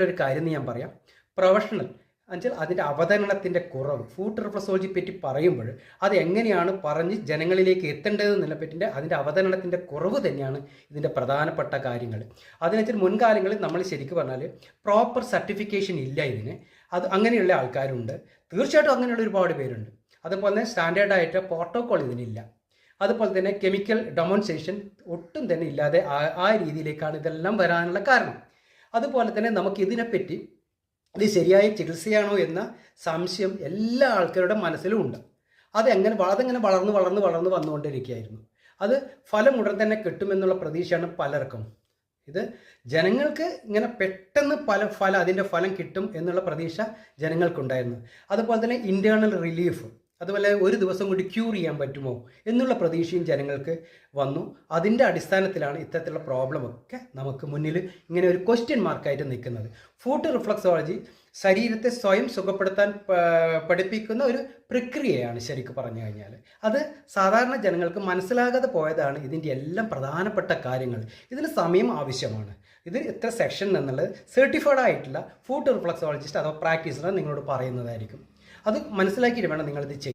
ഒരു കാര്യം ഞാൻ പറയാം. പ്രൊഫഷണൽ എന്നുവെച്ചാൽ അതിൻ്റെ അവതരണത്തിൻ്റെ കുറവ് ഫുഡ് റിഫ്ലക്സോളജി പറ്റി പറയുമ്പോൾ അത് എങ്ങനെയാണ് പറഞ്ഞ് ജനങ്ങളിലേക്ക് എത്തേണ്ടതെന്നുള്ള പറ്റിൻ്റെ അതിൻ്റെ അവതരണത്തിൻ്റെ കുറവ് തന്നെയാണ് ഇതിൻ്റെ പ്രധാനപ്പെട്ട കാര്യങ്ങൾ. അതിനെച്ചാൽ മുൻകാലങ്ങളിൽ നമ്മൾ ശരിക്കും പറഞ്ഞാൽ പ്രോപ്പർ സർട്ടിഫിക്കേഷൻ ഇല്ല ഇതിന്. അത് അങ്ങനെയുള്ള ആൾക്കാരുണ്ട്, തീർച്ചയായിട്ടും അങ്ങനെയുള്ള ഒരുപാട് പേരുണ്ട്. അതുപോലെ തന്നെ സ്റ്റാൻഡേർഡായിട്ട് പ്രോട്ടോക്കോൾ ഇതിനില്ല. അതുപോലെ തന്നെ കെമിക്കൽ ഡെമോൺസ്ട്രേഷൻ ഒട്ടും തന്നെ ഇല്ലാതെ ആ രീതിയിലേക്കാണ് ഇതെല്ലാം വരാനുള്ള കാരണം. അതുപോലെ തന്നെ നമുക്ക് ഇതിനെപ്പറ്റി ഇത് ശരിയായ ചികിത്സയാണോ എന്ന സംശയം എല്ലാ ആൾക്കാരുടെ മനസ്സിലും ഉണ്ട്. അതെങ്ങനെ വളർന്ന് വന്നുകൊണ്ടിരിക്കുകയായിരുന്നു. അത് ഫലം ഉടൻ തന്നെ കിട്ടുമെന്നുള്ള പ്രതീക്ഷയാണ് പലർക്കും. ഇത് ജനങ്ങൾക്ക് ഇങ്ങനെ പെട്ടെന്ന് അതിൻ്റെ ഫലം കിട്ടും എന്നുള്ള പ്രതീക്ഷ ജനങ്ങൾക്കുണ്ടായിരുന്നു. അതുപോലെ തന്നെ ഇൻറ്റേർണൽ റിലീഫ്, അതുപോലെ ഒരു ദിവസം കൊണ്ട് ക്യൂർ ചെയ്യാൻ പറ്റുമോ എന്നുള്ള പ്രതീക്ഷയും ജനങ്ങൾക്ക് വന്നു. അതിൻ്റെ അടിസ്ഥാനത്തിലാണ് ഇത്തരത്തിലുള്ള പ്രോബ്ലമൊക്കെ നമുക്ക് മുന്നിൽ ഇങ്ങനെ ഒരു ക്വസ്റ്റ്യൻ മാർക്കായിട്ട് നിൽക്കുന്നത്. ഫുഡ് റിഫ്ലക്സോളജി ശരീരത്തെ സ്വയം സുഖപ്പെടുത്താൻ പഠിപ്പിക്കുന്ന ഒരു പ്രക്രിയയാണ് ശരിക്കും പറഞ്ഞു കഴിഞ്ഞാൽ. അത് സാധാരണ ജനങ്ങൾക്ക് മനസ്സിലാകാതെ പോയതാണ് ഇതിൻ്റെ എല്ലാം പ്രധാനപ്പെട്ട കാര്യങ്ങൾ. ഇതിന് സമയം ആവശ്യമാണ്. ഇത് എത്ര സെക്ഷൻ എന്നുള്ളത് സർട്ടിഫൈഡ് ആയിട്ടുള്ള ഫുഡ് റിഫ്ലക്സോളജിസ്റ്റ് അഥവാ പ്രാക്ടീസർ നിങ്ങളോട് പറയുന്നതായിരിക്കും. അത് മനസ്സിലാക്കിയിട്ട് വേണം നിങ്ങളിത്